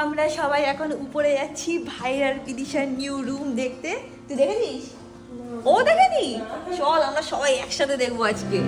আমরা সবাই এখন উপরে যাচ্ছি ভাইয়ের আর বিদিশার নিউ রুম দেখতে। তুই দেখেছিস? ও দেখেনি? চল আমরা সবাই একসাথে দেখবো আজকে।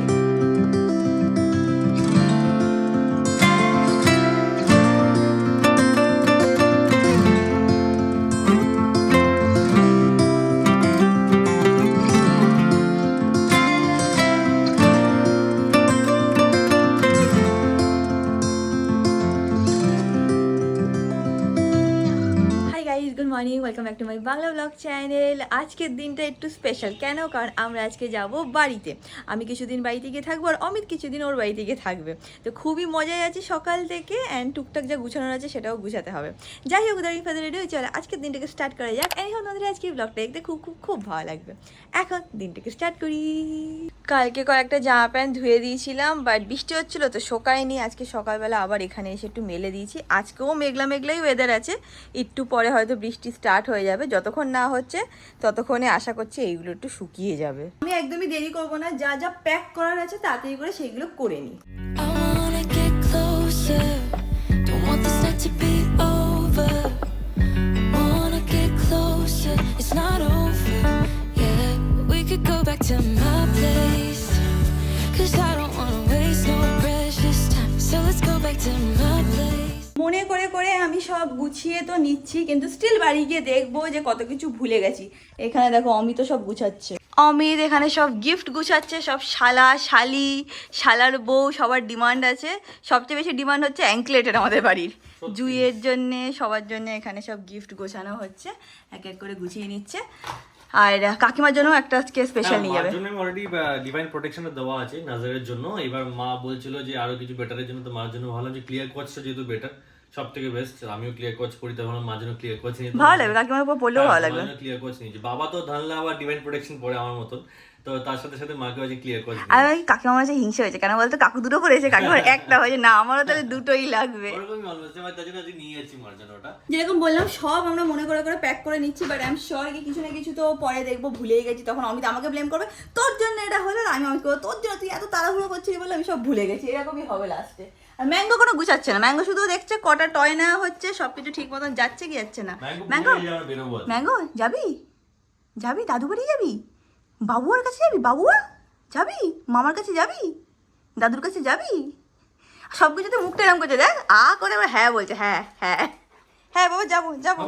Good morning, welcome back to my Bangla blog channel. আজকের দিনটা একটু স্পেশাল। কেন? কারণ আমরা আজকে যাব বাড়িতে। আমি কিছুদিন বাড়িতে গিয়ে থাকবো আর অমিত কিছুদিন ওর বাড়িতে গিয়ে থাকবে। তো খুবই মজায় আছে সকাল থেকে, অ্যান্ড টুকটাক যা গুছানোর আছে সেটাও গুছাতে হবে। যাই হোক, দাঁড়িয়ে ফাদার রেডি হয়ে চলে আজকের দিনটাকে স্টার্ট করা যাক। এখন আমাদের আজকে ব্লগটা দেখতে খুব খুব খুব ভালো লাগবে। এখন দিনটাকে স্টার্ট করি। কালকে কয়েকটা জামা প্যান্ট ধুয়ে দিয়েছিলাম, বাট বৃষ্টি হচ্ছিলো তো শোকায়নি। আজকে সকালবেলা আবার এখানে এসে একটু মেলে দিয়েছি। আজকেও মেঘলা মেঘলাই ওয়েদার আছে, একটু পরে হয়তো বৃষ্টি স্টার্ট হয়ে যাবে। যতক্ষণ না হচ্ছে ততক্ষণে আশা করছি এইগুলো একটু শুকিয়ে যাবে। আমি একদমই দেরি করব না, যা যা প্যাক করার আছে তাড়াতাড়ি করে সেইগুলো করে নিই। মনে করে করে আমি সব গুছিয়ে তো নিচ্ছি, কিন্তু স্টিল বাড়ি গিয়ে দেখবো যে কত কিছু ভুলে গেছি। এখানে দেখো অমিত সব গুছাচ্ছে। অমিত এখানে সব গিফট গুছাচ্ছে, সব শালা শালি শালার বউ সবার ডিমান্ড আছে। সবচেয়ে বেশি ডিমান্ড হচ্ছে অ্যাঙ্কলেটের আমাদের বাড়ির। জুইয়ের জন্যে সবার জন্য এখানে সব গিফট গোছানো হচ্ছে, এক এক করে গুছিয়ে নিচ্ছে। আর কাকিমার জন্য একটা আজকে স্পেশাল নিয়ে যাবে। মার জন্য অলরেডি ডিভাইন প্রোটেকশন দেওয়া আছে নাজারের জন্য। এবার মা বলছিল যে আরো কিছু বেটারের জন্য, তো মার জন্য ভালো যে ক্লিয়ার কোয়াচটা যেহেতু বেটার, সব থেকে বেস্ট। আমিও ক্লিয়ার কোয়াচ করি, তখন মার জন্য ক্লিয়ার কোয়াচ নিয়ে ভালো লাগবে, কাকিমার উপর পড়লেও ভালো লাগবে। ক্লিয়ার কোয়াচ নিয়েছি। বাবা তো ধানলা আবার ডিভাইন প্রোটেকশন পড়ে আমার মতন, তো তার সাথে সাথে মাকে আছে ক্লিয়ার কোয়াচ। আর ওই কাকিমার কাছে হিংসা হয়েছে, কেন বলতো? কাকু দুটো করেছে, কাকিমার একটা হয়েছে না, আমারও তাহলে দুটোই লাগবে। ওরকমই অলমোস্ট আমার তার জন্য আজকে নিয়ে যাচ্ছি মার জন্য ওটা। যেরকম বললাম সব আমরা মনে করে করে প্যাক করে নিচ্ছি, বাট আই এম শিওর কি কিছু না কিছু তো পরে দেখবো ভুলেই গেছি। তখন অমিত আমাকে ব্লেম করবে, তোর জন্য এটা হলো। আর আমি আমাকে বলবো, তোর জন্য তুই এত তাড়াহুড়ো করছিলি বলে আমি সব ভুলে গেছি। এরকমই হবে লাস্টে। আর ম্যাঙ্গো কোনো গুছাচ্ছে না, ম্যাঙ্গো শুধু দেখছে কটা টয় নেওয়া হচ্ছে, সবকিছু ঠিক মতন যাচ্ছে কি যাচ্ছে না। ম্যাঙ্গো ম্যাঙ্গো যাবি যাবি দাদু বাড়ি যাবি, বাবুয়ার কাছে যাবি, বাবুয়া যাবি, মামার কাছে যাবি, দাদুর কাছে যাবি। সব কিছুতে মুখটা এরকম করছে, দেখ আ করে আবার হ্যাঁ বলছে। হ্যাঁ হ্যাঁ হ্যাঁ বাবা যাবো যাবো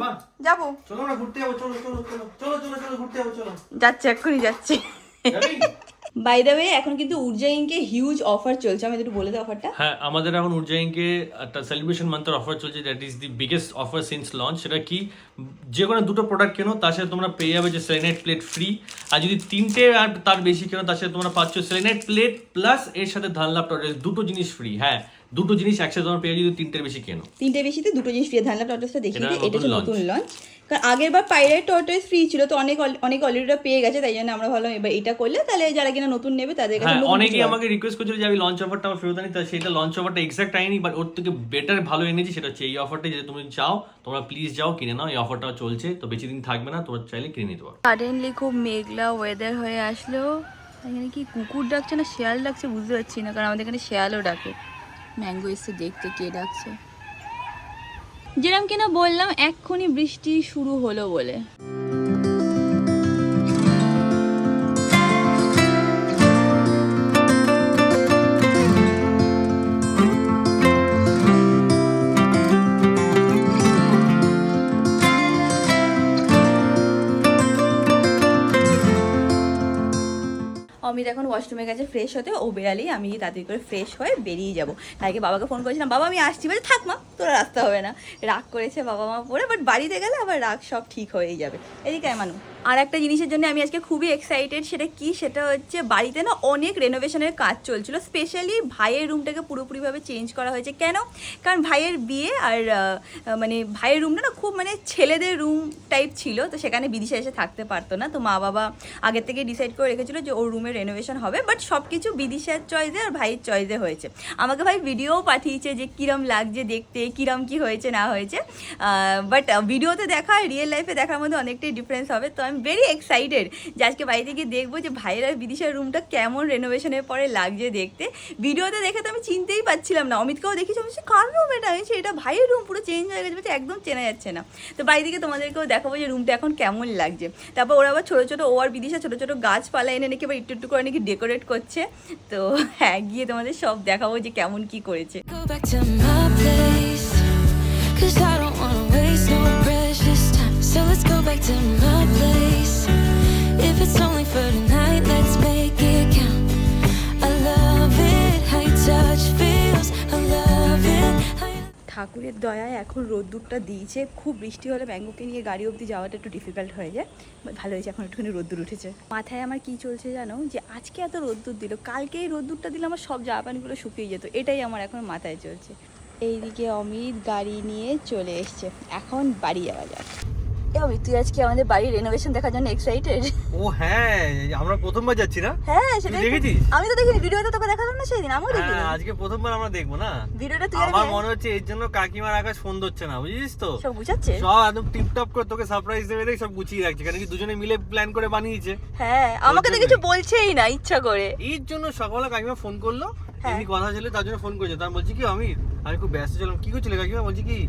যাবো, চলো না ঘুরতে যাবো, চলো চলো চলো চলো চলো চলো ঘুরতে যাবো, চলো। যাচ্ছে এক্ষুনি যাচ্ছে। বাই দ্য ওয়ে, এখন কিন্তু উর্জা ইনকে হিউজ অফার চলছে। আমি একটু বলে দিই অফারটা। হ্যাঁ, আমাদের এখন উর্জা ইনকে একটা সেলিব্রেশন মান্থের অফার চলছে, that is the biggest offer since launch. সেটা কি, যে কোনো দুটো প্রোডাক্ট কেনো তার সাথে তোমরা পেয়ে যাবে যে সেলেনাইট প্লেট ফ্রি। আর যদি তিনটে আর তার বেশি কেনো তার সাথে তোমরা পাচ্ছ সেলেনাইট প্লেট প্লাস এর সাথে ধানলা টর্টয়েস, দুটো জিনিস ফ্রি। হ্যাঁ, দুটো জিনিস একসাথে তোমরা পেয়ে যদি তিনটের বেশি কেনো। তিনটে বেশিতে দুটো জিনিস ফ্রি। ধানলা টর্টয়েসটা দেখিয়ে দিই, এটা হচ্ছে নতুন লঞ্চ। কারণ আগের বার পাইরাইট টর্টয়েস ফ্রি ছিল, তো অনেক অলরেডি পেয়ে গেছে, তাই জন্য আমরা ভাবলাম এবার এটা করলে তাহলে যারা কিনা নতুন নেবে তাদের কাছে। অনেকেই আমাকে রিকোয়েস্ট করছিল যে আমি লঞ্চ অফারটা আমার ফেরত আনি, সেটা লঞ্চ অফারটা এক্সাক্ট আইনি, বাট ওর থেকে বেটার ভালো এনেছি। সেটা হচ্ছে এই অফারটা, যে তুমি চাও তোমরা প্লিজ যাও কিনে নাও। এই অফারটা চলছে, তো বেশি দিন থাকবে না, তোমরা চাইলে কিনে নিতে পারো। সাডেনলি খুব মেঘলা ওয়েদার হয়ে আসলো। এখানে কি কুকুর ডাকছে না শেয়াল ডাকছে বুঝতে পারছি না, কারণ আমাদের এখানে শেয়ালও ডাকে। ম্যাঙ্গো এসে দেখতে কে ডাকছে। যেরকম কিনা বললাম এক্ষুনি বৃষ্টি শুরু হলো বলে। অমিত এখন ওয়াশরুমে গেছে ফ্রেশ হতে, ও বেরালেই আমি তাড়াতাড়ি করে ফ্রেশ হয়ে বেরিয়ে যাবো। তাইকে বাবাকে ফোন করেছিলাম, বাবা আমি আসছি, বলে থাক মা তোরা রাস্তা হবে না। রাগ করেছে বাবা মা পরে, বাট বাড়িতে গেলে আবার রাগ সব ঠিক হয়েই যাবে। এদিকে মানু আর একটা জিনিসের জন্য আমি আজকে খুবই এক্সাইটেড। সেটা কি? সেটা হচ্ছে বাড়িতে না অনেক রেনোভেশনের কাজ চলছিল। স্পেশালি ভাইয়ের রুমটাকে পুরোপুরিভাবে চেঞ্জ করা হয়েছে। কেন? কারণ ভাইয়ের বিয়ে, আর মানে ভাইয়ের রুমটা না খুব মানে ছেলেদের রুম টাইপ ছিল, তো সেখানে বিদিশা এসে থাকতে পারতো না। তো মা বাবা আগের থেকে ডিসাইড করে রেখেছিল যে ওর রুমের রেনোভেশন হবে, বাট সব কিছু বিদিশার চয়েসে আর ভাইয়ের চয়েসে হয়েছে। আমাকে ভাই ভিডিও পাঠিয়েছে যে কিরম লাগছে দেখতে, কিরম কি হয়েছে না হয়েছে, বাট ভিডিওতে দেখা আর রিয়েল লাইফে দেখার মধ্যে অনেকটাই ডিফারেন্স হবে। তো আই এম ভেরি এক্সাইটেড যে আজকে বাড়িতে গিয়ে দেখবো যে ভাইয়ের আর বিদিশার রুমটা কেমন রেনোভেশনের পরে লাগছে দেখতে। ভিডিওতে দেখে তো আমি চিনতেই পাচ্ছিলাম না, অমিতকেও দেখেছি, আমি কার রুম এটা, আমি এটা ভাইয়ের রুম পুরো চেঞ্জ হয়ে গেছে, বলছে একদম চেনা যাচ্ছে না। তো বাড়ি থেকে তোমাদেরকেও দেখাবো যে রুমটা এখন কেমন লাগছে। তারপর ওরা আবার ছোটো ছোটো, ও আর বিদিশা ছোটো ছোটো গাছপালা এনে নাকি আবার একটু একটু করে নাকি ডেকোরেট করছে। তো হ্যাঁ, গিয়ে তোমাদের সব দেখাবো যে কেমন কি করেছে। Go back to my place, 'cause I don't wanna waste no precious time. So let's go back to my place. If it's only for tonight, let's make it count. I love it how your touch feels. I love it how you... ঠাকুরের দয়ায় এখন রোদ্দুরটা দিয়েছে। খুব বৃষ্টি হলে ম্যাঙ্গোকে নিয়ে গাড়ি অবধি যাওয়াটা একটু ডিফিকাল্ট হয়ে যায়। ভালো হয়েছে এখন একটুখানি রোদ্দুর উঠেছে। মাথায় আমার কি চলছে জানো, যে আজকে এত রোদ্দুর দিল, কালকে এই রোদ্দুরটা দিলে আমার সব জামা প্যান্টগুলো শুকিয়ে যেত, এটাই আমার এখন মাথায় চলছে। এইদিকে অমিত গাড়ি নিয়ে চলে এসছে, এখন বাড়ি যাওয়া যাক। অমিত, তুই আজকে আমাদের বাড়ির রেনোভেশন দেখার জন্য এক্সাইটেড? ও হ্যাঁ, আমরা প্রথমবার যাচ্ছি না? হ্যাঁ সেটাই। দেখেছিস? আমি তো দেখিনি, ভিডিওতে তোকে দেখালাম না সেদিন, আমিও দেখিনি। হ্যাঁ, আজকে প্রথমবার আমরা দেখবো না ভিডিওটা তুই আমার মনে হচ্ছে এর জন্য কাকিমার আকাশ ফোন ধরছে না, বুঝিস তো? সব বুঝাচ্ছে। সব একদম টিপটপ করে তোকে সারপ্রাইজ দেবে দেখে সব গুছিয়ে রাখছে, কারণ কি দুজনে মিলে প্ল্যান করে বানিয়েছে। হ্যাঁ, আমাকে তো কিছু বলছেই না ইচ্ছা করে। এর জন্য সকালে কাকিমা ফোন করলো, হ্যাঁ। এমনি কথা ছিল তার জন্য ফোন করেছে। তার বলছি কি আমি খুব ব্যস্ত ছিলাম। কি করছিলে কাকিমা? বলছি কি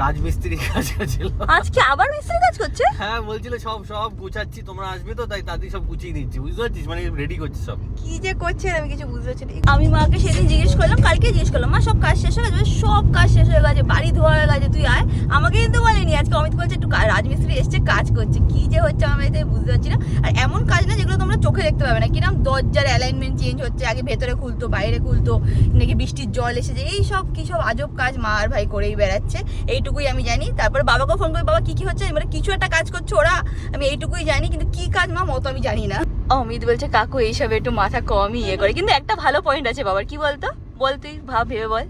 রাজমিস্ত্রি কাজ ছিল। আজকে আবার মিস্ত্রি কাজ করছে? হ্যাঁ, বলছিল সব গুছাচ্ছি, তোমরা আসবে তো তাই তাদের সব গুছিয়ে নিচ্ছি, বুঝতে পারছিস? মানে রেডি করছি সব। কি যে করছে আমি কিছু বুঝতে পারছি না। আমি মাকে সেদিন জিজ্ঞেস করলাম, কালকে জিজ্ঞেস করলাম, মা সব কাজ শেষ হয়ে গেছে? সব কাজ শেষ হয়ে গেছে, বাড়ি ধোয়া হয়ে গেছে, তুই আয়। আমাকে কিন্তু বলেনি। আজকে অমিত বলছে একটু রাজমিস্ত্রি এসছে, কাজ করছে। কি যে হচ্ছে আমার বাড়িতে বুঝতে পারছি না। আর এমন কাজ না যেগুলো তোমরা চোখে দেখতে পাবে না, কিরম দরজার অ্যালাইনমেন্ট চেঞ্জ হচ্ছে, আগে ভেতরে খুলতো বাইরে খুলতো, নাকি বৃষ্টির জল এসেছে, এই সব কি সব আজব কাজ মা আর ভাই করেই বেড়াচ্ছে, এইটুকুই আমি জানি। তারপরে বাবাকে ফোন করি, বাবা কি হচ্ছে, মানে কিছু একটা কাজ করছে ওরা, আমি এইটুকুই জানি, কিন্তু কি কাজ মা মতো আমি জানি না। অমিত বলছে কাকু এইসব একটু মাথা কমই ইয়ে করে, কিন্তু একটা ভালো পয়েন্ট আছে বাবার। কি বলতো, বল তুই ভাব, ভেবে বল।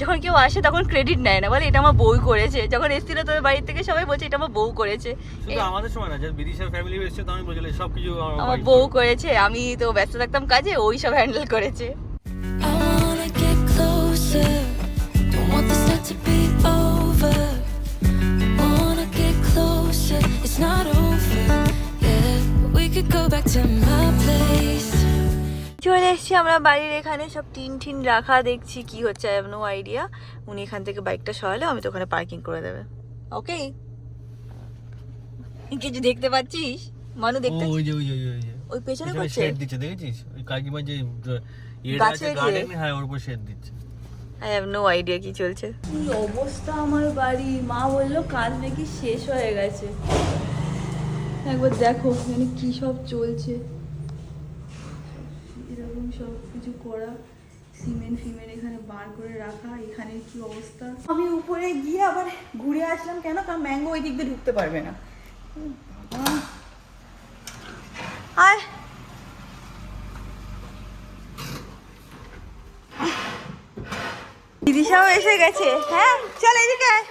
যখন কেউ আসে তখন ক্রেডিট নেয় না, বলে এটা আমার বউ করেছে। যখন এসেছিল তোর বাড়ি থেকে সবাই বলছে এটা আমার বউ করেছে। শুধু আমাদের সময় না, যারা বিদিশার ফ্যামিলি এসেছে তখন বলছিল সবকিছু আমার বউ করেছে, আমি তো ব্যস্ত থাকতাম কাজে, ওই সব হ্যান্ডেল করেছে। I wanna get closer. Don't want this night to be over. Wanna get closer. It's not over. Yeah, we could go back to my place. চলে এসছি আমরা বাড়ির এখানে, সব টিন ঠিন রাখা, দেখছি কি হচ্ছে, আই হ্যাভ নো আইডিয়া। উনি এখান থেকে বাইকটা সরালে আমি তো ওখানে পার্কিং করে দেবে। ওকে, কিছু দেখতে পাচ্ছিস মানু? দেখতে ওই পেছনে করছে, শেড দিচ্ছে, দেখেছিস? ওই কাকিমা যে ইয়েটা আছে গাছের গার্ডেন, হ্যাঁ ওর উপর শেড দিচ্ছে। আই হ্যাভ নো আইডিয়া কি চলছে। কি অবস্থা আমার বাড়ি, মা বললো কাজ নাকি শেষ হয়ে গেছে। একবার দেখো এখানে কি সব চলছে, এরকম সব কিছু করা, সিমেন্ট ফিমেন্ট এখানে বার করে রাখা, এখানে কি অবস্থা। আমি উপরে গিয়ে আবার ঘুরে আসলাম, কেন? কারণ ম্যাঙ্গো ওই দিক দিয়ে ঢুকতে পারবে না। আয় দিদিশাও এসে গেছে। হ্যাঁ চল এদিকে আয়।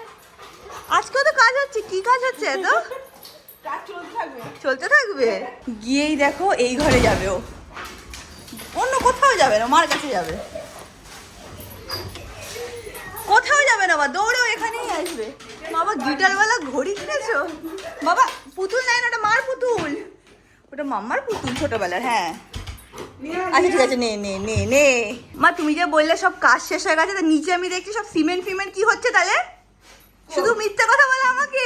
আজকেও তো কাজ হচ্ছে। কি কাজ হচ্ছে এত? চলতে থাকবে। গিয়েই দেখো এই ঘরে যাবে ও, অন্য কোথাও যাবে না, মার কাছে যাবে, কোথাও যাবে না। দৌড়েও এখানেই আসবে। বাবা গিটারওয়ালা ঘড়ি কিনেছো? বাবা পুতুল নাই না, ওটা মার পুতুল, ওটা মাম্মার পুতুল ছোটবেলার। হ্যাঁ আচ্ছা ঠিক আছে, নে নে নে নে। মা তুমি যে বললে সব কাজ শেষ হয়ে গেছে, তা নিচে আমি দেখছি সব সিমেন্ট ফিমেন্ট, কি হচ্ছে তাহলে? শুধু মিথ্যা কথা বলে আমাকে।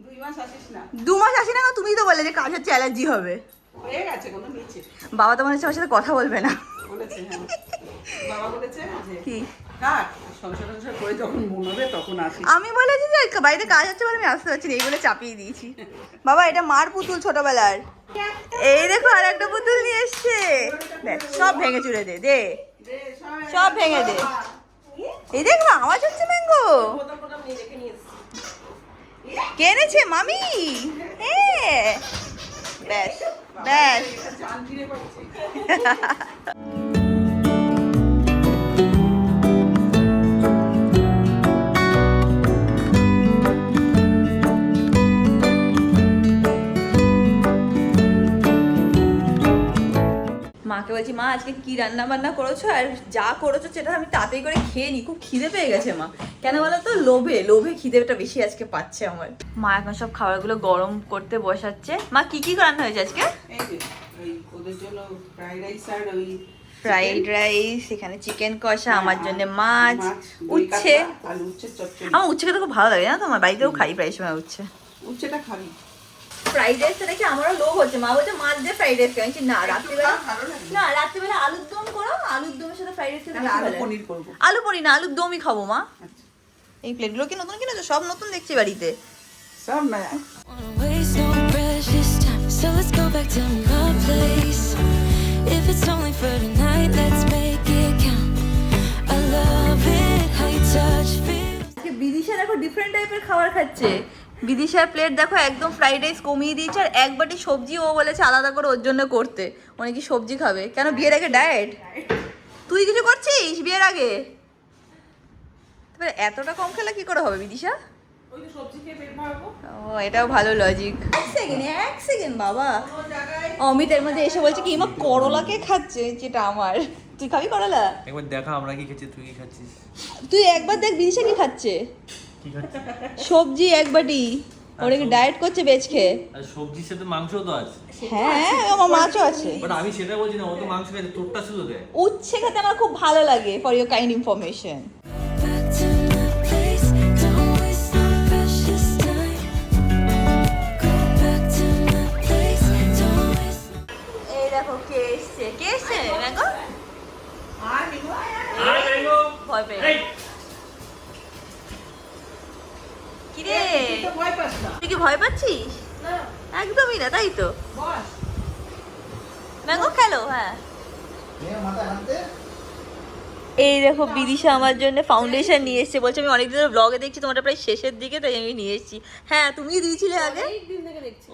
2 মাস আসিস না? 2 মাস আসি না, তুমি তো বললে যে কাজ হচ্ছে, অ্যালার্জি হবে। হয়ে গেছে কোনো নিচে বাবা তো মনে হচ্ছে আমার সাথে কথা বলবে না। বলেছে, হ্যাঁ বাবা বলেছে যে কি থাক, সংসার করে যখন মন হবে তখন আসিস। আমি বলেছি যে বাড়িতে কাজ হচ্ছে বলে আমি আসতে পারছি না, এইগুলো চাপিয়ে দিয়েছি। বাবা এটা মার পুতুল ছোটবেলার। এই দেখো আর একটা পুতুল নিয়ে এসছে, দেখ সব ভেঙে চুরে দে, দে সব ভেঙে দে। এই দেখ না আওয়াজ হচ্ছে ম্যাঙ্গো। কে এনেছে? মামি। হ্যাঁ ব্যাস ব্যাস। জান ফিরে পাচ্ছে। মাকে বলছি মা আজকে কি রান্না বান্না করেছো, আর যা করেছো সেটা আমি তাড়াতাড়ি করে খেয়ে নি, খুব খিদে পেয়ে গেছে মা। কেন বলো তো, লোভে খিদেটা বেশি আজকে পাচ্ছে আমার। মা এখন সব খাবারগুলো গরম করতে বসাচ্ছে। মা কি কি রান্না হয়েছে আজকে? এই যে ওই ওদের জন্য ফ্রাইড রাইস আর ওই ফ্রাইড রাইস, এখানে চিকেন কষা, আমার জন্য মাছ, দই উচ্ছে। কাতলা আর উচ্ছে চচ্চড়ি। আমার উচ্ছে খেতে খুব ভালো লাগে, জানো তো, আমার বাড়িতেও খাই প্রায় সময় উচ্ছে। উচ্ছেটা খাবি? ফ্রাইড রাইসটা দেখে আমারও লোভ হচ্ছে। মা বলছে মাছ দিয়ে ফ্রাইড রাইস খাই, না রাত্রিবেলা, ভালো লাগে। না রাত্রিবেলা আলুর দম করো, আলুর দমের সাথে ফ্রাইড রাইস খেতে আমি বেশি আলু ভালো লাগে। পনির করবো। আলু পনির না, আলুর দমই খাবো মা। আচ্ছা, এই প্লেটগুলো কি নতুন কিনেছো? সব নতুন দেখছি বাড়িতে। সব না Wanna waste no precious time, so let's go back to my place. If it's only for tonight, let's make it count. I love it how you touch feels. আজকে বিদিশা দেখো ডিফারেন্ট টাইপের খাবার খাচ্ছে। বিদিশার প্লেট দেখো একদম ফ্রাইড রাইস কমিয়ে দিয়েছে, আর এক বাটি সবজি ও বলেছে আলাদা করে ওর জন্য করতে। ও নাকি সবজি খাবে। কেন, বিয়ের আগে ডায়েট? তুই কিছু করছিস বিয়ের আগে? তবে এতটা কম খেলে কি করে হবে বিদিশা? ওই তো সবজি খেয়ে পেট ভরাবো। ও, এটাও ভালো লজিক। এক সেকেন্ড বাবা। অমিতের মধ্যে এসে বলছে কি মা করলাকে খাচ্ছে, যেটা আমার। তুই খাবি করলা? একবার দেখা আমরা কি খেয়েছি, তুই কি খাচ্ছিস? তুই একবার দেখ বিদিশা কি খাচ্ছে। কি খাচ্ছিস? সবজি এক বাটি। ওরা কি ডায়েট করছে বেচ খেয়ে? আর সবজির সাথে মাংসও তো আছে। হ্যাঁ, আমার মাছও আছে। বাট আমি সেটা বলছি না, ও তো মাংস খেতে, তোরটা শুধু দেয়। উচ্ছে খেতে আমার খুব ভালো লাগে, for your kind information. Back to my place, don't waste no precious time. Go back to my place, don't waste no. এই দেখো কে এসছে, কে এসছে ম্যাঙ্গো? আর নিবো, আয়, আয়। ভয় পেয়ে কি রে? তুই তো ভয় পাস না। তুই কি ভয় পাচ্ছিস? না, একদমই না, তাই তো। বস। ম্যাঙ্গো খেলো। হ্যাঁ, এই দেখো বিদিশা আমার জন্য ফাউন্ডেশন নিয়ে এসেছে। বলছে আমি অনেকদিন ব্লগে দেখছি তোমারটা প্রায় শেষের দিকে, তাই আমি নিয়ে এসেছি। হ্যাঁ, তুমি দিয়েছিলে আগে।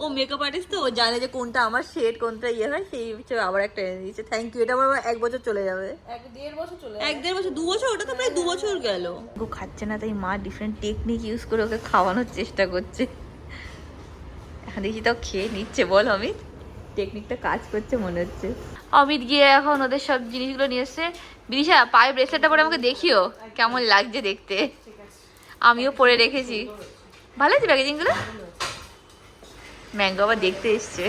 ও মেকআপ আর্টিস্ট তো, ও জানে যে কোনটা আমার শেড, কোনটা ইয়ে হয়, সেই হিসেবে আবার একটা এনে দিয়েছে। Thank you. এটা আমার 1 বছর চলে যাবে। 1-1.5 বছর চলে 1-1.5 বছর, 2 বছর, ওটা তো প্রায় 2 বছর গেল। ও খাচ্ছে না, তাই মা ডিফারেন্ট টেকনিক ইউজ করে ওকে খাওয়ানোর চেষ্টা করছে। এখন দেখি তাও খেয়ে নিচ্ছে। বল অমিত, টেকনিকটা কাজ করছে মনে হচ্ছে। অমিত গিয়ে এখন ওদের সব জিনিসগুলো নিয়ে এসছে। বিদিশা পায়ে ব্রেসলেটটা পরে আমাকে দেখিও কেমন লাগছে দেখতে। আমিও পরে রেখেছি। ভালো আছে প্যাকেজিংগুলো। ম্যাঙ্গো আবার দেখতে এসছে।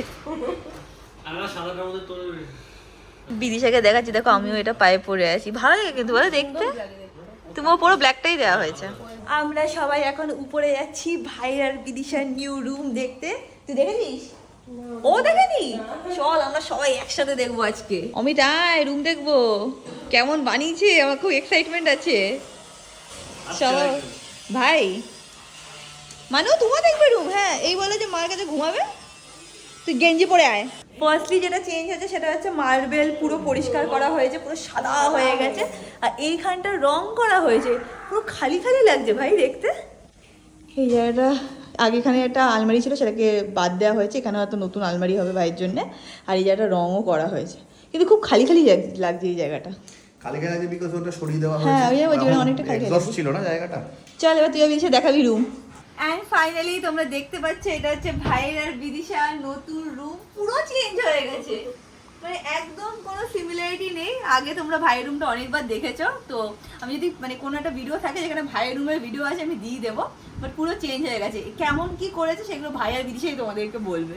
আমরা সাদাটার মধ্যে তোর বিদিশাকে দেখাচ্ছি, দেখো আমিও এটা পায়ে পরে আছি। ভালো লাগে কিন্তু বলো দেখতে। তুমিও পুরো ব্ল্যাকটাই দেওয়া হয়েছে। আমরা সবাই এখন উপরে যাচ্ছি ভাইয়ের আর বিদিশার নিউ রুম দেখতে। তুই দেখেছিস? ও দেখেনি? চল আমরা সবাই একসাথে দেখবো আজকে। অমিত আয়, রুম দেখবো কেমন বানিয়েছে, আমার খুব এক্সাইটমেন্ট আছে। চলো ভাই। মানু তুমিও দেখবে রুম? হ্যাঁ, এই বলে যে মার কাছে ঘুমাবে। তুই গেঞ্জি পরে আয়। ফার্স্টলি যেটা চেঞ্জ হয়েছে সেটা হচ্ছে মার্বেল পুরো পরিষ্কার করা হয়েছে, পুরো সাদা হয়ে গেছে। আর এইখানটা রং করা হয়েছে, পুরো খালি খালি লাগছে ভাই দেখতে। এই জায়গাটা আগে এখানে একটা আলমারি ছিল, সেটাকে বাদ দেওয়া হয়েছে। এখানে হয়তো নতুন আলমারি হবে ভাইয়ের জন্য। আর এই জায়গাটা রঙও করা হয়েছে, কিন্তু খুব খালি খালি লাগছে এই জায়গাটা। খালি খালি আছে বিকজ ওটা সরিয়ে দেওয়া হ্যাঁ, হয়েছে। ওই জন্য অনেকটা খালি খালি। এক্সস্ট ছিল না জায়গাটা। চল এবার তুই বিদিশা দেখাবি রুম। অ্যান্ড ফাইনালি তোমরা দেখতে পাচ্ছ, এটা হচ্ছে ভাইয়ের আর বিদিশার নতুন রুম। পুরো চেঞ্জ হয়ে গেছে, মানে একদম কোনো সিমিলারিটি নেই। আগে তোমরা ভাইয়ের রুমটা অনেকবার দেখেছো, তো আমি যদি মানে কোনো একটা ভিডিও থাকে যেখানে ভাইয়ের রুমের ভিডিও আছে আমি দিয়ে দেবো। বাট পুরো চেঞ্জ হয়ে গেছে। কেমন কি করেছে সেগুলো ভাই আর বিদিশাই তোমাদেরকে বলবে।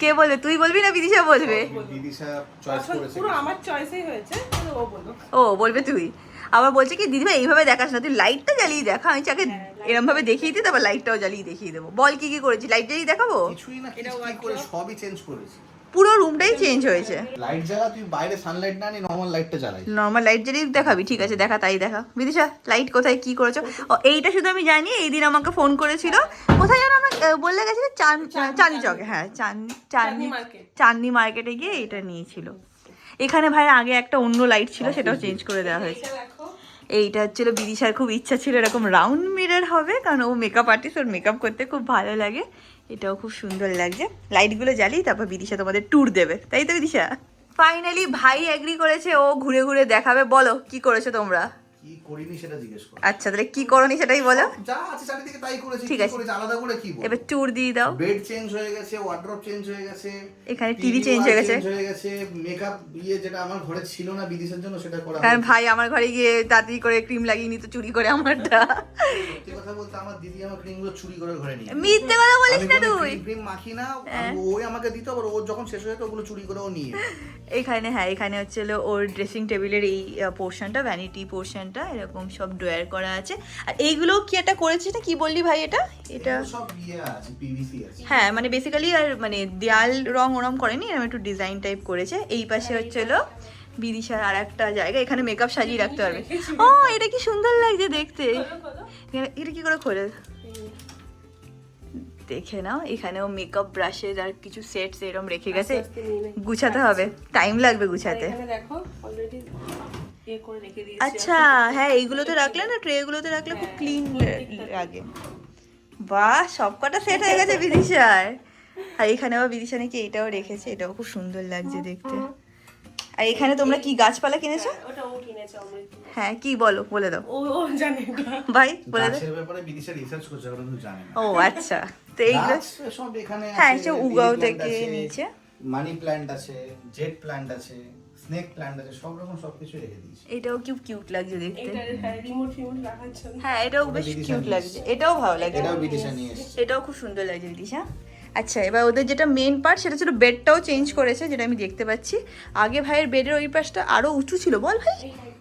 কে বলবে, তুই বলবি না বিদিশা বলবে? দিদিশা চয়েস করেছে। পুরো আমার চয়েসই হয়েছে, কিন্তু ও বলবো। ও বলবে তুই। আবার বলছে কি দিদিভাই এইভাবে দেখাস না, তুই লাইটটা জ্বালিয়ে দেখা। আমি চাকে এরম ভাবে দেখিয়ে দিই, তারপর লাইটটাও জ্বালিয়ে দেখিয়ে দেবো। বল কি কি করেছি, লাইট জ্বালিয়ে দেখাবো? কিছুই না, কিছু কি করে সবই চেঞ্জ করেছে। পুরো রুমটাই চেঞ্জ হয়েছে। লাইট জ্বালা, তুই বাইরে সানলাইট না নিয়ে নরমাল লাইটটা জ্বালাই। নর্মাল লাইট জ্বালিয়ে দেখাবি? ঠিক আছে, দেখা, তাই দেখা। বিদিশা লাইট কোথায় কি করেছো? ও এইটা শুধু আমি জানি, এই দিন আমাকে ফোন করেছিল। কোথায় যেন আমাকে বললে গেছিল, চাঁদনি চকে। হ্যাঁ, চাঁদনি মার্কেটে গিয়ে এটা নিয়েছিল। এখানে ভাই আগে একটা অন্য লাইট ছিল, সেটাও চেঞ্জ করে দেওয়া হয়েছে। এইটা হচ্ছিল বিদিশার খুব ইচ্ছা ছিল এরকম রাউন্ড মিরর হবে, কারণ ও মেকআপ আর্টিস্ট, ওর মেকআপ করতে খুব ভালো লাগে। এটাও খুব সুন্দর লাগছে। লাইটগুলো জ্বালিয়ে তারপর বিদিশা তোমাদের ট্যুর দেবে, তাই তো বিদিশা? ফাইনালি ভাই এগ্রি করেছে, ও ঘুরে ঘুরে দেখাবে। বলো কি করেছো তোমরা? কি করিনি সেটা জিজ্ঞেস করো। আচ্ছা তাহলে কি করনি সেটাই বলো। যা আছে চারিদিকে তাই করেছি, ঠিক কি আছে। করেছি আলাদা করে কি বলবো? এবার ট্যুর দিয়ে দাও। বেড চেঞ্জ হয়ে গেছে, ওয়ার্ড্রপ চেঞ্জ হয়ে গেছে, এখানে টিভি চেঞ্জ হয়ে গেছে। মেকআপ যেটা আমার ঘরে ছিল না বিদেশের জন্য সেটা করা কারণ হয়েছে। ভাই আমার ঘরে গিয়ে তাড়াতাড়ি করে ক্রিম লাগিয়ে নিত চুরি করে আমারটা। সত্যি কথা বলতে আমার দিদি আমার ক্রিমগুলো চুরি করে ঘরে নিয়ে মিথ্যে কথা বলিস না তুই। ক্রিম মাখি না, ওই আমাকে দিত, আবার ওর যখন শেষ হয়ে যেত ওগুলো চুরি করে ও নিয়ে এখানে হ্যাঁ এখানে হচ্ছে হলো ওর ড্রেসিং টেবিলের এই পোর্শনটা, ভ্যানিটি পোর্শনটা এরকম সব ড্রয়ার করা আছে। আর এইগুলো কি একটা করেছিস না, কি বললি ভাই এটা? এটা এগুলো সব ইয়ে আছে, পিভিসি আছে। হ্যাঁ মানে বেসিক্যালি আর মানে দেয়াল রং ওরম করেনি, এরকম একটু ডিজাইন টাইপ করেছে। এই পাশে হচ্ছে হলো বিদিশার আর একটা জায়গা, এখানে মেকআপ সাজিয়ে রাখতে পারবে। ও এটা কি সুন্দর লাগছে দেখতে। এটা কি করে খোলে দেখে নাও। এখানেও মেকআপ ব্রাশের আর কিছু সেটস এরকম রেখে গেছে, গুছাতে হবে, টাইম লাগবে গুছাতে। এখানে দেখো অলরেডি এ করে রেখে দিয়েছি। আচ্ছা হ্যাঁ এইগুলোতে রাখলে না, ট্রেগুলোতে রাখলে খুব ক্লিন লাগে। বাহ সবকটা সেট হয়ে গেছে বিদিশার। আর এখানে আবার বিদিশা নাকি এটাও রেখেছে, এটাও খুব সুন্দর লাগছে দেখতে। আর এখানে তোমরা কি গাছপালা কিনেছো? ওটা ও কিনেছে অমৃত। হ্যাঁ কি বলো, বলে দাও ও জানে এটা। ভাই, বলে দাও। গাছের ব্যাপারে বিদেশে রিসার্চ করছে, কারণ তুমি জানে না। ও আচ্ছা তো এইগুলো গাছ সব এখানে আছে। হ্যাঁ সে উগাও থেকে নিচে। মানি প্ল্যান্ট আছে, জেট প্ল্যান্ট আছে, স্নেক প্ল্যান্ট আছে, সব রকম সবকিছু রেখে দিয়েছি। এটাও কি কিউট লাগছে দেখতে। এটা হ্যাঁ রিমোট রাখার জন্য। হ্যাঁ এটাও বেশ বিদিশা কিউট নিয়ে লাগছে, এটাও ভালো লাগছে। এটাও বিদেশে নিয়ে এসেছি। এটাও খুব সুন্দর লাগছে বিদিশা। আচ্ছা এবার ওদের যেটা মেন পার্ট সেটা ছিল বেডটাও চেঞ্জ করেছে, যেটা আমি দেখতে পাচ্ছি। আগে ভাইয়ের বেডের ওই পাশটা আরো উঁচু ছিল, বল ভাই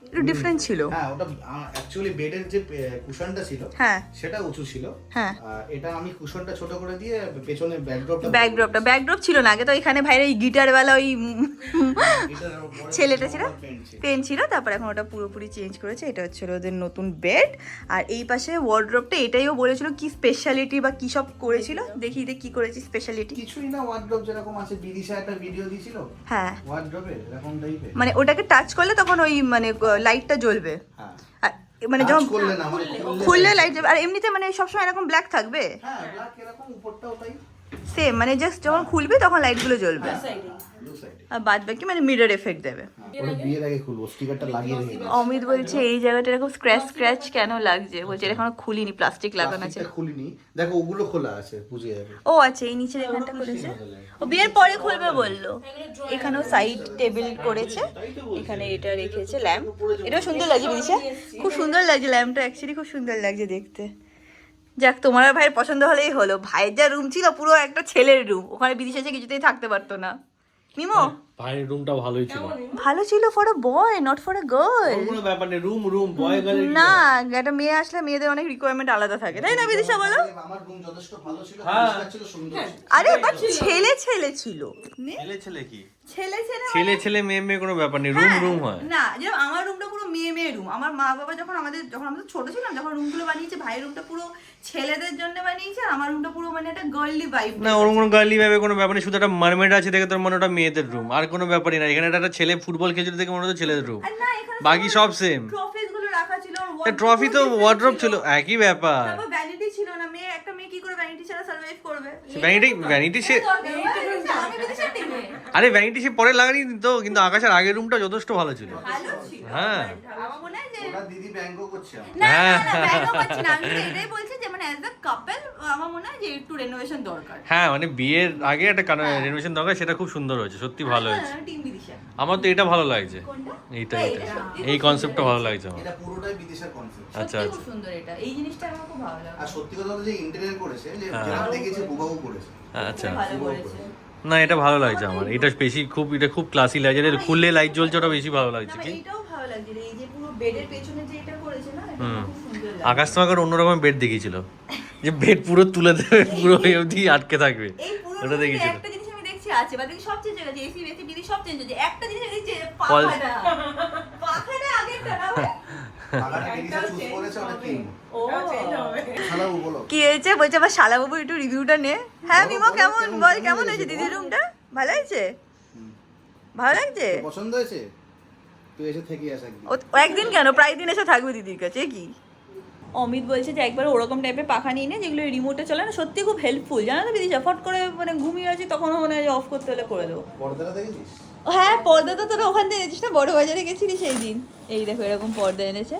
একটু ডিফারেন্ট ছিল। হ্যাঁ ওটা অ্যাকচুয়ালি বেডের যে কুশনটা ছিল হ্যাঁ সেটা উঁচু ছিল। হ্যাঁ এটা আমি কুশনটা ছোট করে দিয়ে পেছনে ব্যাকড্রপটা ব্যাকড্রপ ছিল না আগে তো। এখানে ভাইয়ের ওই গিটারওয়ালা ওই ছেলেটা ছিল, পেন ছিল, তারপর এখন ওটা পুরোপুরি চেঞ্জ করেছে। এটা হচ্ছে ওদের নতুন বেড। আর এই পাশে ওয়ার্ড্রপটা, এটাইও বলেছিল কি স্পেশালিটি বা কি সব করেছিল, দেখি কি করেছি স্পেশালিটি। কিছুই না, ওয়ার্ড্রপ যেরকম আছে, বিদিশা একটা ভিডিও দিয়েছিল হ্যাঁ ওয়ার্ড্রপের এরকম টাইপের। মানে ওটাকে টাচ করলে তখন ওই মানে লাইটটা জ্বলবে। হ্যাঁ আর মানে যখন করলে না, মানে খুললে লাইট জ্বলবে। আর এমনিতে মানে সবসময় এরকম ব্ল্যাক থাকবে, হ্যাঁ ব্ল্যাক এরকম, উপরটাও তাই, সেম মানে জাস্ট যখন খুলবে তখন লাইটগুলো জ্বলবে। দু সাইডে। আর বাদ বাকি মানে মিরর এফেক্ট দেবে। ওটা বিয়ের আগে খুলবো, স্টিকারটা লাগিয়ে রেখে দিই। অমিত বলছে এই জায়গাটা এরকম স্ক্র্যাচ কেন লাগছে, বলছে এটা এখনো খুলিনি, প্লাস্টিক লাগানো আছে। প্লাস্টিকটা খুলিনি, দেখো ওগুলো খোলা আছে, বুঝে যাবে। ও আচ্ছা এই নিচের এখানটা খুলেছে, ও বিয়ের পরে খুলবে বললো। এখানেও সাইড টেবিল করেছে, এখানে এটা রেখেছে ল্যাম্প। এটাও সুন্দর লাগছে বিদিশা, খুব সুন্দর লাগছে ল্যাম্পটা, অ্যাকচুয়ালি খুব সুন্দর লাগছে দেখতে। যাক তোমার আর ভাইয়ের পছন্দ হলেই হলো। ভাইয়ের যা রুম ছিল পুরো একটা ছেলের রুম, ওখানে বিদিশা যে কিছুতেই থাকতে পারতো না। মিমো ভাইয়ের রুমটা ভালোই ছিল। ভালো ছিল for a boy, not for a girl. কোনো ব্যাপার নেই, রুম বয় গার্ল। না একটা মেয়ে আসলে মেয়েদের অনেক রিকোয়ারমেন্ট আলাদা থাকে, তাই না বিদিশা বলো? আমার রুম যথেষ্ট ভালো ছিল, হ্যাঁ। পরিষ্কার ছিল, সুন্দর ছিল। আরে বাট ছেলে ছিল ছেলে কি ছেলে ছেলে মেয়ে কোনো ব্যাপার নেই, রুম হয়। না যেমন আমার রুমটা পুরো মেয়ে রুম। আমার মা বাবা যখন আমরা ছোট ছিলাম, যখন রুমগুলো বানিয়েছে, ভাইয়ের রুমটা পুরো ছেলেদের জন্য বানিয়েছে, আর আমার রুমটা পুরো মানে একটা গার্লি ভাইব। না ওরকম কোনো গার্লি ভাবে কোনো ব্যাপার নেই, শুধু একটা মারমেড আছে দেখে তোর মনে ওটা মেয়েদের রুম, আর কোনো ব্যাপারই না। এখানে একটা ছেলে ফুটবল খেলছে দেখে মনে হচ্ছে ছেলেদের রুম, আর না এখানে বাকি সব সেম। ট্রফিজ গুলো রাখা ছিল, ট্রফি তো ওয়ার্ড্রপ ছিল, একই ব্যাপার। তারপর ভ্যানিটি ছিল না, একটা মেয়ে কি করে ভ্যানিটি ছাড়া সার্ভাইভ করবে? ভ্যানিটি সে আরে ভ্যানিটি সে পরে লাগানি তো, কিন্তু আকাশের আগের রুমটা যথেষ্ট ভালো ছিল। হ্যাঁ আমার মনে হয় যে ওরা দিদি ব্যঙ্গ করছে আমার। না ব্যঙ্গ করছি না, আমি তো এটাই বলছি যে মানে অ্যাজ আ কাপল আমার মনে হয় যে একটু রেনোভেশন দরকার। হ্যাঁ মানে বিয়ের আগে একটা রেনোভেশন দরকার, সেটা খুব সুন্দর হয়েছে, সত্যি ভালো হয়েছে। টিম বিদিশা আমার তো এটা ভালো লাগছে, এইটা এই কনসেপ্টটা ভালো লাগছে আমার। এটা পুরোটাই বিদেশের কনসেপ্ট। আচ্ছা সত্যি আচ্ছা খুব সুন্দর এটা, এই জিনিসটা আমার খুব ভালো লাগে। আর সত্যি কথা বলতে যে ইন্টেরিয়র করেছে, যে হ্যাঁ। যেটা দেখেছে বুবাবু করেছে। আচ্ছা ভালো করেছে। না এটা ভালো লাগছে আমার, এটা খুব ক্লাসি লাগছে, এটা খুললে লাইট জ্বলছে, ওটা বেশি ভালো লাগছে। না, কি এইটাও ভালো লাগছে রে, এই যে পুরো বেডের পেছনে যে এটা করেছে না, এটা খুব সুন্দর লাগছে। আকাশ তোমাকে অন্যরকম বেড দেখিয়েছিল, যে বেড পুরো তুলে দেবে, পুরো ওই অবধি আটকে থাকবে, এই পুরো ওটা রুমে দেখিয়েছিল। একটা জিনিস আমি দেখছি আছে, বাকি সব চেঞ্জ হয়ে গেছে, এসি বেসি টিভি সব চেঞ্জ হয়েছে। একটা জিনিস আমি দেখছি, কল- পাখাটা আগেরটা না ভাই? পাখাটা বিদেশে চুজ করেছে, ওটা কি? ও শালাবু বলো। কি হয়েছে বলছে আবার শালাবাবু একটু রিভিউটা নে। হ্যাঁ বলো, মিমো বলো, কেমন কেমন- বল, কেমন কেমন লেগেছে হয়েছে দিদির বলো? রুমটা? ভালো হয়েছে, ভালো লাগছে? তোর পছন্দ হয়েছে? তুই এসে থেকে আস একদিন। ও একদিন কেন, প্রায় দিন এসে থাকবে দিদির কাছে কি? অমিত বলছে যে একবার ওরকম টাইপের পাখা নিয়ে নে যেগুলো রিমোটে চলে না, সত্যি খুব হেল্পফুল জানো তো বিদিশা। ফট করে মানে ঘুমিয়ে আছি তখন মনে হয় অফ করতে হলে করে দেবো। পর্দাটা দেখেছিস? হ্যাঁ পর্দা তো তোরা ওখান থেকে এনেছিস না, বড় বাজারে গেছিলি সেই দিন। এই দেখো এরকম পর্দা এনেছে,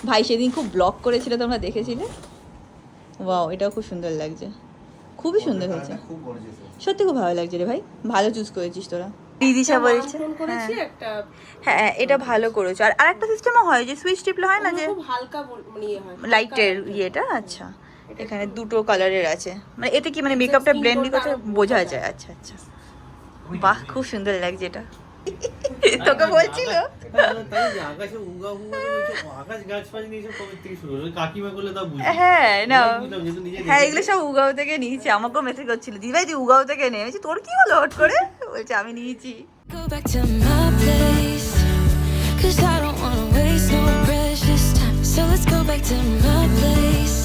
ভাই সেদিন খুব ব্লগ করেছিল, তোমরা দেখেছিলে? ওয়াও, এটাও খুব সুন্দর লাগছে, খুবই সুন্দর হয়েছে, খুব গর্জিয়াস। সত্যি খুব ভালো লাগছে রে ভাই, ভালো চুজ করেছিস তোরা। বিদিশা বলছে ফোন করেছি একটা হ্যাঁ এটা ভালো করেছো। আর আরেকটা সিস্টেমও হয় যে সুইচ টিপলে হয় না যে খুব হালকা মানে ইয়ে হয় লাইটের ইয়েটা। আচ্ছা, এখানে দুটো কালারের আছে, মানে এতে কি মানে মেকআপটা ব্লেন্ডিং করতে বোঝা যায়। আচ্ছা আচ্ছা, বাহ খুব সুন্দর লাগছে এটা। তোকে বলছিল তাই যে আকাশে উঙ্গা উঙ্গা আকাশ গাছ ফাছ নিয়ে সব কবে থেকে শুরু হলো, কাকিমা করলে তা বুঝি। হ্যাঁ না বুঝলাম, যেহেতু নিজে হ্যাঁ এগুলো সব উগাও থেকে নিয়েছি, আমাকেও মেসেজ করছিল দিদি ভাই তুই উগাও থেকে নে। আমি বলছি, তোর কি হলো হট করে? বলছে আমি নিয়েছি। Go back to my place, 'cause I don't wanna waste no precious time. So let's go back to my place.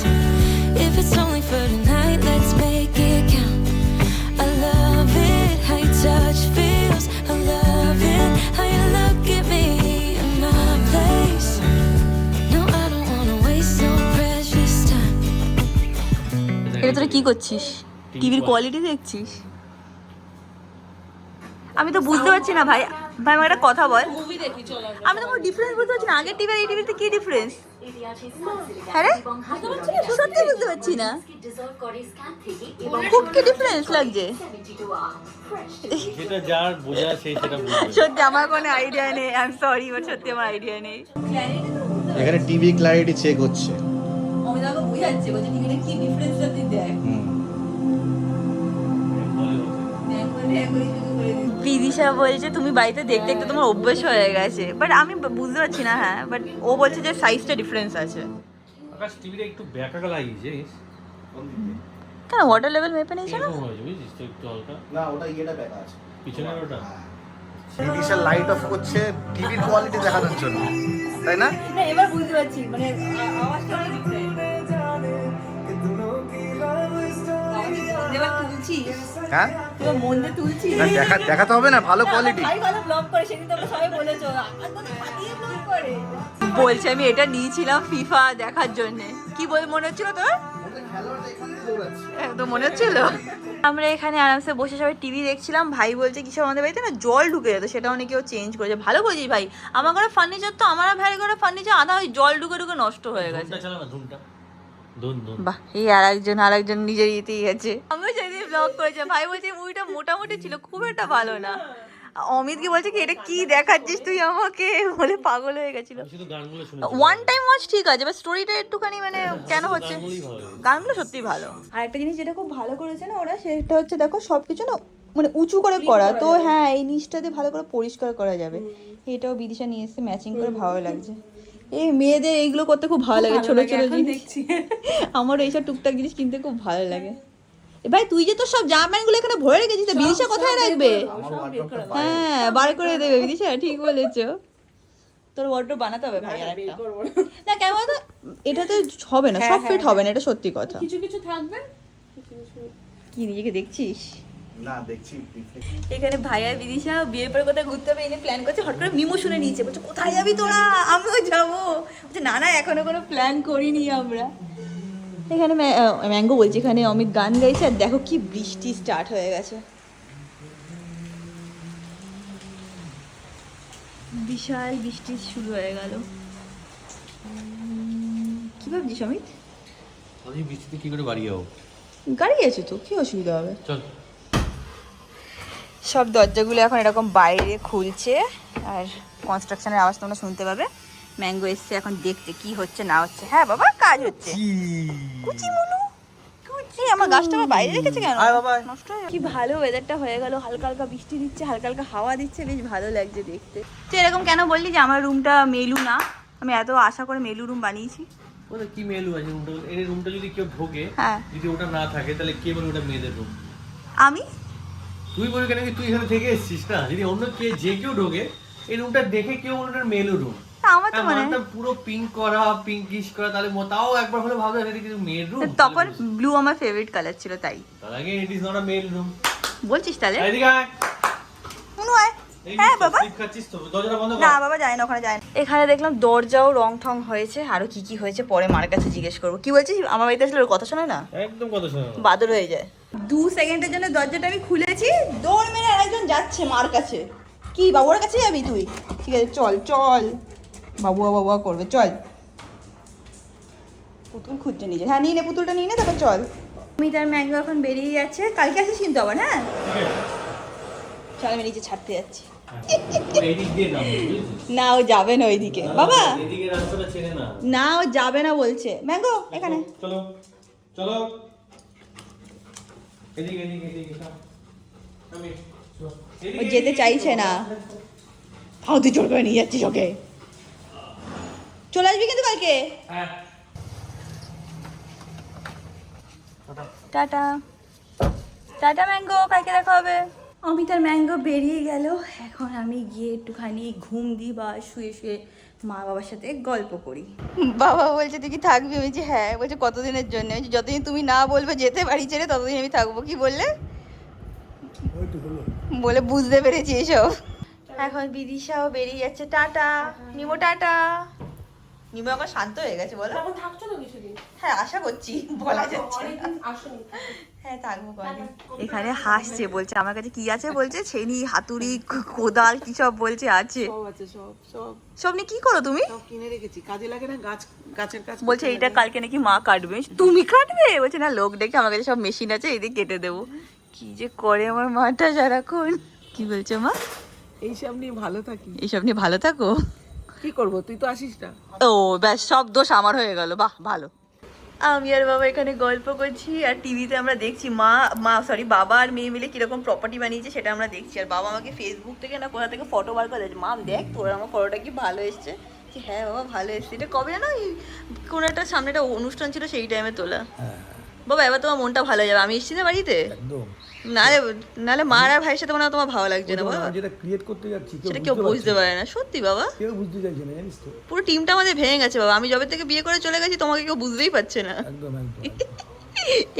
If it's only for tonight, let's make it count. I love it, how your touch feels. I love it, how you look at me in my place. No, I don't wanna waste no precious time. এটা তোরা কি করছিস? টিভির quality দেখছিস? আমি তো বুঝতে পারছি না ভাই, ভাই আমার একটা কথা বল। মুভি দেখি চলো আমি তো কোনো ডিফারেন্স বুঝতে পারছি না, আগের টিভি আর এই টিভিতে কি ডিফারেন্স? হ্যাঁ রে সত্যি বুঝতে পারছি না, খুব কি ডিফারেন্স লাগছে। যেটা যার বোঝা সেই সেটা বুঝবে। সত্যি আমার কোনো আইডিয়া নেই, আই এম সরি, বাট সত্যি আমার আইডিয়া নেই। এখানে টিভি ক্ল্যারিটি চেক হচ্ছে। অমিত আমাকে বুঝাচ্ছে, বলছে টিভিতে কি ডিফারেন্সটা তুই দেখ। বিদিশা বলছে তুমি বাড়িতে দেখতে দেখতে তোমার অভ্যেস হয়ে গেছে, বাট আমি বুঝতে পারছি না। হ্যাঁ বাট ও বলছে যে সাইজটা ডিফারেন্স আছে। আকাশ টিভিটা একটু ব্যাকাকা লাগিয়েছে জানিস? কেন ওয়াটার লেভেল মেপে নিয়েছে না? এরকম হয়েছে বুঝছিস তো, একটু হালকা না ওটা ইয়েটা ব্যাকা আছে। পিছনের ওটা। বিদিশা লাইট অফ করছে টিভির কোয়ালিটি দেখানোর জন্য, তাই না? না এবার বুঝতে পারছি, মানে আওয়াজটা অনেক ডিফারেন্ট। এবার তুলছিস হ্যাঁ তুই মন দিয়ে তুলছিস না, দেখাতে হবে না, ভালো কোয়ালিটি। ভাই ভালো ব্লগ করে, সেদিন তোমরা সবাই বলেছো আর কত ফাটিয়ে ব্লগ করে। বলছে আমি এটা নিয়েছিলাম ফিফা দেখার জন্য। কি বল মনে হচ্ছিল তোর? তো মনে হচ্ছিল। আমরা এখানে আরামসে বসে সবাই টিভি দেখছিলাম। ভাই বলছে কিছু আমাদের বাড়িতে না জল ঢুকে যেত, সেটাও নাকি ও চেঞ্জ করেছে। ভালো বলছিস ভাই, আমার ঘরে ফার্নিচার তো আমার ভাই ঘরে ফার্নিচার আধা ওই জল ঢুকে ঢুকে নষ্ট হয়ে গেছে। ধুনটা চালা না, ধুনটা ধুন ধুন। বাহ, এই আরেকজন নিজের ইয়েতেই আছে। আমিও সেদিন ব্লগ করেছি, ভাই বলছে মুভিটা মোটামুটি ছিল, খুব একটা ভালো না। অমিতকে বলছে কি এটা কি দেখাচ্ছিস তুই আমাকে, বলে পাগল হয়ে গেছিল। আমি শুধু গানগুলো শুনে ওয়ান টাইম ওয়াচ ঠিক আছে, বাট স্টোরিটা একটুখানি মানে কেন হচ্ছে। গানগুলোই ভালো। গানগুলো সত্যিই ভালো। আর একটা জিনিস যেটা খুব ভালো করেছে না ওরা, সেটা হচ্ছে দেখো সবকিছু না মানে উঁচু করে করা, তো হ্যাঁ এই নিচটাতে ভালো করে পরিষ্কার করা যাবে। এটাও বিদিশা নিয়ে এসে ম্যাচিং করে ভালো লাগছে। এই মেয়েদের এইগুলো করতে খুব ভালো লাগে, ছোট ছোট জিনিস দেখছি। আমারও এইসব টুকটাক জিনিস কিনতে খুব ভালো লাগে। এ ভাই তুই যে তোর সব জামা প্যান্টগুলো এখানে ভরে রেখেছিস, তো বিদিশা কোথায় রাখবে? হ্যাঁ বার করে দেবে বিদিশা, ঠিক বলেছো। তোর ওয়ার্ডরোব বানাতে হবে ভাই আরেকটা। না কেন বলতো, এটাতে হবে না, সব ফিট হবে না, এটা সত্যি কথা। কিছু কিছু থাকবে কিছু কিছু কি নিজেকে দেখছিস? না দেখছি এখানে ভাই আর বিদিশা বিয়ের পরে কোথায় ঘুরতে হবে এনে প্ল্যান করছে। হঠাৎ করে মিমো শুনে নিয়েছে, বলছে কোথায় যাবি তোরা? আমিও যাবো। বলছে না না এখনো কোনো প্ল্যান করিনি আমরা। এখানে ম্যাঙ্গো বলছে এখানে অমিত গান গাইছে, আর দেখো কি বৃষ্টি স্টার্ট হয়ে গেছে, বিশাল বৃষ্টি শুরু হয়ে গেল। কি ভাবছিস অমিত? আমি বৃষ্টিতে কি করে বাড়ি যাবো? গাড়ি আছে তো, কি অসুবিধা হবে? চল। সব দরজাগুলো এখন এরকম বাইরে খুলছে, আর কনস্ট্রাকশনের আওয়াজ তোমরা শুনতে পাবে। ম্যাঙ্গো এসছে এখন দেখতে কি হচ্ছে না হচ্ছে। হ্যাঁ বাবা কাজ হচ্ছে। কুচি মুনু কুচি, আমার গাছটা আবার বাইরে রেখেছে কেন? নষ্ট হয়ে কি ভালো ওয়েদারটা হয়ে গেল, হালকা হালকা বৃষ্টি দিচ্ছে, হালকা হালকা হাওয়া দিচ্ছে, বেশ ভালো লাগছে দেখতে। তুই এরকম কেন বললি যে আমার রুমটা মেলু না? আমি এত আশা করে মেলু রুম বানিয়েছি। ওটা কি মেলু আছে রুমটা? এই রুমটা যদি কেউ ঢোকে, হ্যাঁ যদি ওটা না থাকে তাহলে কে বলে ওটা মেয়েদের রুম? আমি তুই বলি কেন কি তুই এখানে থেকে এসেছিস না? যদি অন্য যে কেউ ঢোকে এই রুমটা দেখে কেউ বলে ওটা মেলু রুম। আমার তো মনে হয় পুরো পিঙ্ক করা, পিঙ্কিশ করা, তাহলে তাও একবার হলে ভাববে এটা কিন্তু মেয়ের রুম। তখন ব্লু আমার ফেভারিট কালার ছিল তাই। তার আগে it is not a male room বলছিস তাহলে? এদিকে আয়। মুনু আয়। হ্যাঁ বাবা। স্লিপ খাচ্ছিস তো? দরজাটা বন্ধ কর। না বাবা যায় না, ওখানে যায় না। এখানে দেখলাম দরজাও রং ঠং হয়েছে, আরো কি কি হয়েছে পরে মার কাছে জিজ্ঞেস করবো। কি বলছিস? আমার বাড়িতে আসলে ওর কথা শোনে না, একদম কথা শোনা না। বাদর হয়ে যায়। 2 সেকেন্ডের জন্য দরজাটা আমি খুলেছি, দৌড় মেরে আরেকজন যাচ্ছে মার কাছে। কি বাবুর কাছে যাবি তুই? ঠিক আছে চল চল, বাবুয়া বাবুয়া করবে চল। পুতুল খুঁজছে নিজে। হ্যাঁ নিয়ে নে, পুতুলটা নিয়ে নে, তারপর চল। আমি তার ম্যাঙ্গো এখন বেরিয়ে যাচ্ছে, কালকে আসিস কিন্তু আবার। হ্যাঁ চল, আমি নিচে ছাড়তে যাচ্ছি। এদিক দিয়ে নাও, বুঝেছিস? না ও যাবে না ওইদিকে বাবা, এদিকে রাস্তাটা চেনে না। না ও যাবে না বলছে। ম্যাঙ্গো এখানে। চলো চলো, এদিকে এদিকে এদিকে আমি ও যেতে চাইছে না। হাও তুই জোর করে নিয়ে যাচ্ছিস ওকে। চলে আসবি কিন্তু কালকে। হ্যাঁ। টাটা টাটা ম্যাঙ্গো, কালকে দেখা হবে। অমিতার ম্যাঙ্গো বেরিয়ে গেল। এখন আমি গিয়ে একটুখানি ঘুম দিই বা শুয়ে শুয়ে মা বাবার সাথে গল্প করি। বাবা বলছে তুই কি থাকবি? আমি বলছি হ্যাঁ। বলছে কতদিনের জন্য? আমি বলছি যতদিন তুমি না বলবে যেতে বাড়ি ছেড়ে ততদিন আমি থাকবো। কি বললে? বলে বুঝতে পেরেছি এসব। এখন বিদিশাও বেরিয়ে যাচ্ছে। টাটা নিমো, টাটা। নিমো এখন শান্ত হয়ে গেছে বলো। এখন থাকছো তো কিছুদিন? হ্যাঁ আশা করছি, বলা যাচ্ছে না। অনেকদিন আসোনি। হ্যাঁ থাকবো কদিন। এখানে হাসছে, বলছে আমার কাছে কি আছে, বলছে ছেনি হাতুড়ি কোদাল কি সব বলছে আছে। সব আছে, সব সব সব নিয়ে কি করো তুমি? সব কিনে রেখেছি, কাজে লাগে না, গাছের কাজ বলছে এইটা কালকে নাকি মা কাটবে। তুমি কাটবে? বলছে না, লোক ডেকে আমার কাছে সব মেশিন আছে, এদিকে কেটে দেবো। কি যে করে আমার মাটা সারাক্ষণ। কি বলছো মা? এইসব নিয়ে ভালো থাকি। এইসব নিয়ে ভালো থাকো। কি করবো, তুই তো আসিস না। ও ব্যাস, সব দোষ আমার হয়ে গেল। বাহ ভালো। আমি আর বাবা এখানে গল্প করছি আর টিভিতে আমরা দেখছি বাবা আর মেয়ে মিলে কিরকম প্রপার্টি বানিয়েছে সেটা আমরা দেখছি। আর বাবা আমাকে ফেসবুক থেকে না কোথা থেকে ফটো বার করে দিয়েছে। মা দেখ তোর আমার ফটোটা কি ভালো এসছে। হ্যাঁ বাবা ভালো এসছে। এটা কবে জানো, কোনো একটা সামনে একটা অনুষ্ঠান ছিল সেই টাইমে তোলা। বাবা এবার তোমার মনটা ভালো হয়ে যাবে। আমি এসেছি না বাড়িতে, নাহলে মা আর ভাইয়ের সাথে মনে হয় তোমার ভালো লাগছে না বাবা। যেটা ক্রিয়েট করতে যাচ্ছি সেটা কেউ বুঝতে পারে না, সত্যি বাবা। কেউ বুঝতে চাইছে না, জানিস তো। পুরো টিমটা আমাদের ভেঙে গেছে বাবা। আমি যবে থেকে বিয়ে করে চলে গেছি তোমাকে কেউ বুঝতেই পারছে না। একদম একদম।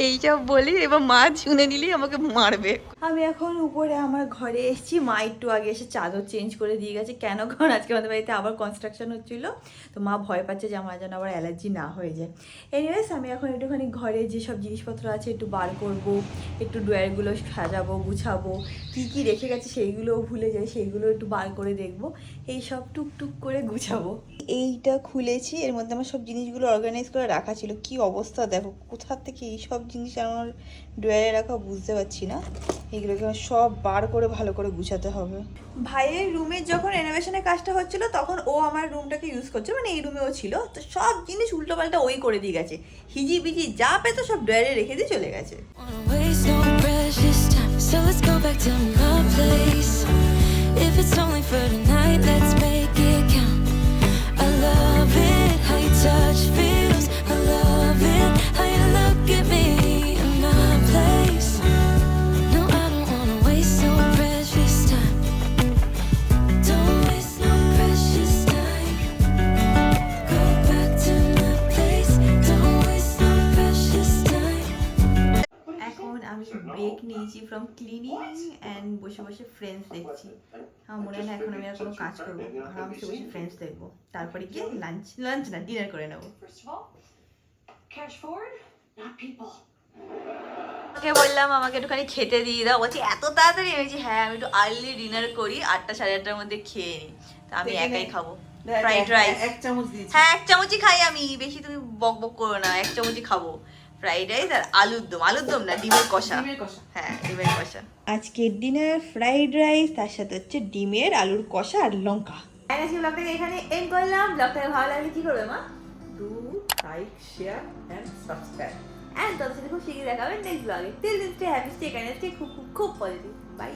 এইসব বলি এবার মা শুনে নিলেই আমাকে মারবে। আমি এখন উপরে আমার ঘরে এসেছি। মা একটু আগে এসে চাদর চেঞ্জ করে দিয়ে গেছে। কেন? কারণ আজকে আমাদের বাড়িতে আবার কনস্ট্রাকশন হচ্ছিল, তো মা ভয় পাচ্ছে যে আমার যেন আবার অ্যালার্জি না হয়ে যায়। এনিওয়েজ আমি এখন একটুখানি ঘরে যেসব জিনিসপত্র আছে একটু বার করব, একটু ড্রয়ারগুলো সাজাবো, গুছাবো। কী কী রেখে গেছে সেইগুলোও ভুলে যাই, সেইগুলো একটু বার করে দেখবো। এই সব টুকটুক করে গুছাবো। এইটা খুলেছি, এর মধ্যে আমার সব জিনিসগুলো অর্গানাইজ করে রাখা ছিল। কি অবস্থা দেখো, কোথা থেকে এই সব জিনিস আমার ড্রয়ারে রাখা বুঝতে পারছি না। এগুলোকে সব বার করে ভালো করে গুছাতে হবে। ভাইয়ের রুমের যখন রেনোভেশনের কাজটা হচ্ছিল তখন ও আমার রুমটাকে ইউজ করছে, মানে এই রুমেও ছিল, তো সব জিনিস উল্টোপাল্টা ওই করে দিয়ে গেছে। হিজি বিজি যা পেতো সব ড্রয়ারে রেখে দিয়ে চলে গেছে। Wanna waste no precious time, so let's go back to my place. If it's only for tonight, let's make it count. I love it, how your touch feels. I love it, how you look at me in my place. No, I don't wanna waste no precious time. Don't waste no precious time. Go back to my place. Don't waste no precious time. এখন আমি break নিয়েছি from cleaning and বসে বসে friends দেখছি। আমার মনে হয় না এখন আমি আর কোনো কাজ করবো, আরামসে বসে ফ্রেন্ডস দেখবো, তারপরে গিয়ে লাঞ্চ না ডিনার করে নেবো। First of all, cash forward, not people. ওকে বললাম আমাকে একটুখানি খেতে দিয়ে দাও, বলছি এত তাড়াতাড়ি? আমি বলছি হ্যাঁ আমি একটু আর্লি ডিনার করি, 8টা সাড়ে 8টার মধ্যে খেয়ে নিই। তা আমি একাই খাবো ফ্রাইড রাইস। এক চামচ দিয়েছি। হ্যাঁ 1 চামচই খাই আমি, বেশি তুমি বক বক করো না। 1 চামচই খাবো ফ্রাইড রাইস আর আলুর দম না ডিমের কষা। ডিমের কষা। হ্যাঁ ডিমের কষা। আজকের ডিনার ফ্রাইড রাইস, তার সাথে হচ্ছে ডিমের আলুর কষা আর লঙ্কা। আজকে ব্লগটাকে এখানে এন্ড করলাম। ব্লগটাকে ভালো লাগলে কি করবে মা? Do like, share and subscribe. And তাদের সাথে খুব শিখিয়ে দেখাবে নেক্সট ব্লগে। Till then stay happy, stay kind, stay খুব খুব খুব পজিটিভ। বাই।